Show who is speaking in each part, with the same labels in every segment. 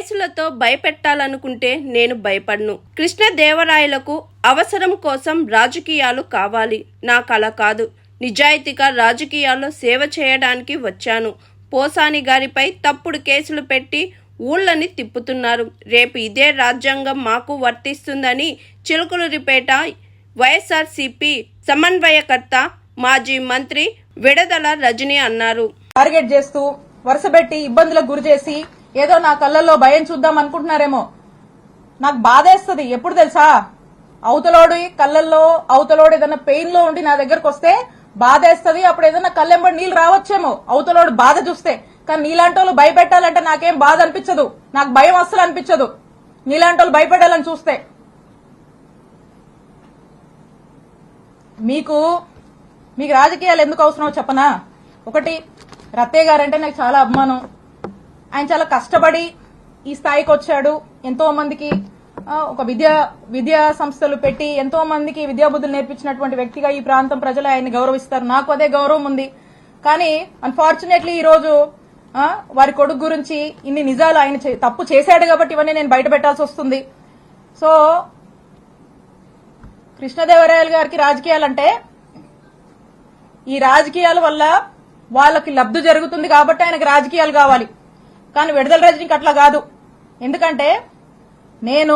Speaker 1: కేసులతో భయపెట్టాలనుకుంటే నేను భయపడను. కృష్ణదేవరాయలకు అవసరం కోసం రాజకీయాలు కావాలి. నాకు అలా కాదు. నిజాయితీగా రాజకీయాల్లో సేవ చేయడానికి వచ్చాను. పోసాని గారిపై తప్పుడు కేసులు పెట్టి ఊళ్ళని తిప్పుతున్నారు. రేపు ఇదే రాజ్యాంగం మాకు వర్తిస్తుందని చిలుకలూరిపేట వైఎస్ఆర్సీపీ సమన్వయకర్త మాజీ మంత్రి విడదల రజని అన్నారు.
Speaker 2: టార్గెట్ చేస్తూ వరుసపెట్టి ఇబ్బందులకు గురి చేసి ఏదో నా కళ్ళల్లో భయం చూద్దాం అనుకుంటున్నారేమో. నాకు బాధేస్తుంది. ఎప్పుడు తెలుసా, అవతలోడి కళ్ళల్లో అవతలోడు ఏదైనా పెయిన్ లో ఉండి నా దగ్గరకు వస్తే బాధేస్తుంది. అప్పుడు ఏదైనా కళ్ళెంబడి నీళ్ళు రావచ్చేమో అవతలోడు బాధ చూస్తే. కానీ నీలాంటి వాళ్ళు భయపెట్టాలంటే నాకేం బాధ అనిపించదు. నాకు భయం అస్సలు అనిపించదు నీలాంటి వాళ్ళు భయపెట్టాలని చూస్తే. మీకు రాజకీయాలు ఎందుకు అవసరమో చెప్పనా. ఒకటి, రత్తయ్య గారంటే నాకు చాలా అభిమానం. ఆయన చాలా కష్టపడి ఈ స్థాయికి వచ్చాడు. ఎంతో మందికి ఒక విద్యా సంస్థలు పెట్టి ఎంతో మందికి విద్యాబుద్ధులు నేర్పించినటువంటి వ్యక్తిగా ఈ ప్రాంతం ప్రజలు ఆయన్ని గౌరవిస్తారు. నాకు అదే గౌరవం ఉంది. కానీ అన్ఫార్చునేట్లీ ఈ రోజు వారి కొడుకు గురించి ఇన్ని నిజాలు ఆయన తప్పు చేశాడు కాబట్టి ఇవన్నీ నేను బయట పెట్టాల్సి వస్తుంది. సో కృష్ణదేవరాయలు గారికి రాజకీయాలంటే ఈ రాజకీయాల వల్ల వాళ్ళకి లబ్ధి జరుగుతుంది కాబట్టి ఆయనకు రాజకీయాలు కావాలి. కానీ విడదల రజనీకి అట్లా కాదు. ఎందుకంటే నేను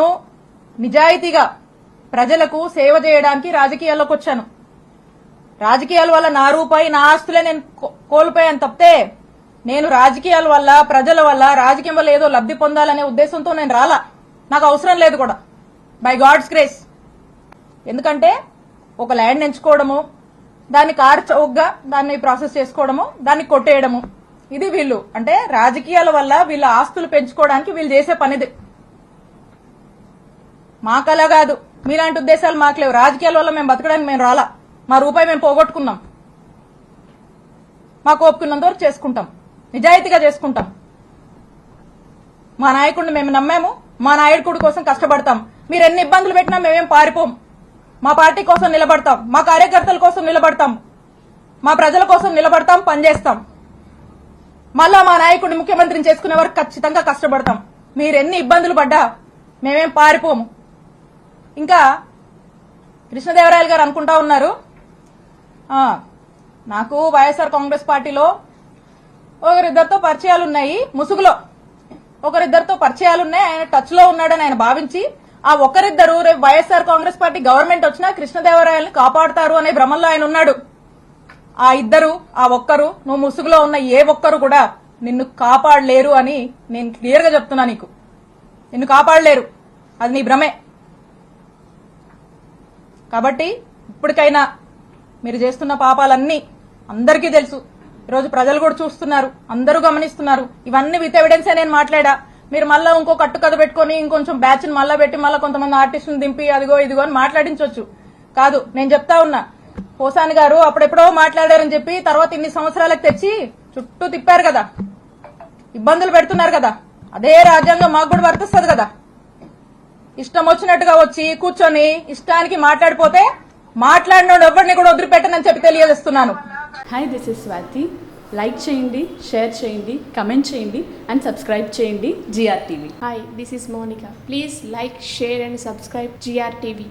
Speaker 2: నిజాయితీగా ప్రజలకు సేవ చేయడానికి రాజకీయాల్లోకి వచ్చాను. రాజకీయాల వల్ల నా రూపాయి నా ఆస్తులే నేను కోల్పోయాను తప్పితే నేను రాజకీయాల వల్ల ప్రజల వల్ల రాజకీయం వల్ల ఏదో లబ్ధి పొందాలనే ఉద్దేశంతో నేను రాలా. నాకు అవసరం లేదు కూడా, బై గాడ్స్ గ్రేస్. ఎందుకంటే ఒక ల్యాండ్ ఎంచుకోవడము, దాన్ని కారు చౌకగా దాన్ని ప్రాసెస్ చేసుకోవడము, దాన్ని కొట్టేయడము, ఇది వీళ్ళు అంటే రాజకీయాల వల్ల వీళ్ళ ఆస్తులు పెంచుకోవడానికి వీళ్ళు చేసే పనిది. మాకలా కాదు. మీలాంటి ఉద్దేశాలు మాకు లేవు. రాజకీయాల వల్ల మేము బతకడానికి మేము రాలా. మా రూపాయి మేము పోగొట్టుకున్నాం. మాకు ఒప్పుకున్నంత వరకు చేసుకుంటాం, నిజాయితీగా చేసుకుంటాం. మా నాయకుడిని మేము నమ్మాము. మా నాయకుడి కోసం కష్టపడతాం. మీరు ఎన్ని ఇబ్బందులు పెట్టినా మేమేం పారిపోం. మా పార్టీ కోసం నిలబడతాం, మా కార్యకర్తల కోసం నిలబడతాం, మా ప్రజల కోసం నిలబడతాం, పనిచేస్తాం. మళ్ళా మా నాయకుడిని ముఖ్యమంత్రిని చేసుకునే వరకు ఖచ్చితంగా కష్టపడతాం. మీరు ఎన్ని ఇబ్బందులు పడ్డా మేమేం పారిపోము. ఇంకా కృష్ణదేవరాయలు గారు అనుకుంటా ఉన్నారు, నాకు వైఎస్ఆర్ కాంగ్రెస్ పార్టీలో ఒకరిద్దరితో పరిచయాలు ఉన్నాయి, ముసుగులో ఒకరిద్దరితో పరిచయాలున్నాయి, ఆయన టచ్ లో ఉన్నాడని ఆయన భావించి ఆ ఒకరిద్దరు రేపు వైఎస్ఆర్ కాంగ్రెస్ పార్టీ గవర్నమెంట్ వచ్చినా కృష్ణదేవరాయల్ని కాపాడతారు అనే భ్రమంలో ఆయన ఉన్నాడు. ఆ ఇద్దరు, ఆ ఒక్కరు, నువ్వు ముసుగులో ఉన్న ఏ ఒక్కరు కూడా నిన్ను కాపాడలేరు అని నేను క్లియర్ గా చెప్తున్నా. నిన్ను కాపాడలేరు, అది నీ భ్రమే. కాబట్టి ఇప్పటికైనా మీరు చేస్తున్న పాపాలన్నీ అందరికీ తెలుసు. ఈరోజు ప్రజలు కూడా చూస్తున్నారు, అందరూ గమనిస్తున్నారు. ఇవన్నీ విత్ ఎవిడెన్సే నేను మాట్లాడా. మీరు మళ్ళా ఇంకో కట్టు కథ పెట్టుకుని ఇంకొంచెం బ్యాచ్ ని మళ్ళా పెట్టి మళ్ళీ కొంతమంది ఆర్టిస్టులను దింపి అదిగో ఇదిగో అని మాట్లాడించవచ్చు. కాదు, నేను చెప్తా ఉన్నా, పోసాని గారు అప్పుడెప్పుడో మాట్లాడారని చెప్పి తర్వాత ఇన్ని సంవత్సరాలకు తెచ్చి చుట్టూ తిప్పారు కదా, ఇబ్బందులు పెడుతున్నారు కదా. అదే రాజ్యాంగం మాకు కూడా వర్తిస్తుంది కదా. ఇష్టం వచ్చినట్టుగా వచ్చి కూర్చొని ఇష్టానికి మాట్లాడిపోతే మాట్లాడినోడు ఎవరిని కూడా వదిలిపెట్టనని చెప్పి తెలియజేస్తున్నాను.
Speaker 3: Hi, this is Swathi. Like చేయండి, షేర్ చేయండి, కమెంట్ చేయండి అండ్ సబ్స్క్రైబ్ చేయండి GR TV.
Speaker 4: Hi, this is Monica. Please like, share and subscribe GR TV.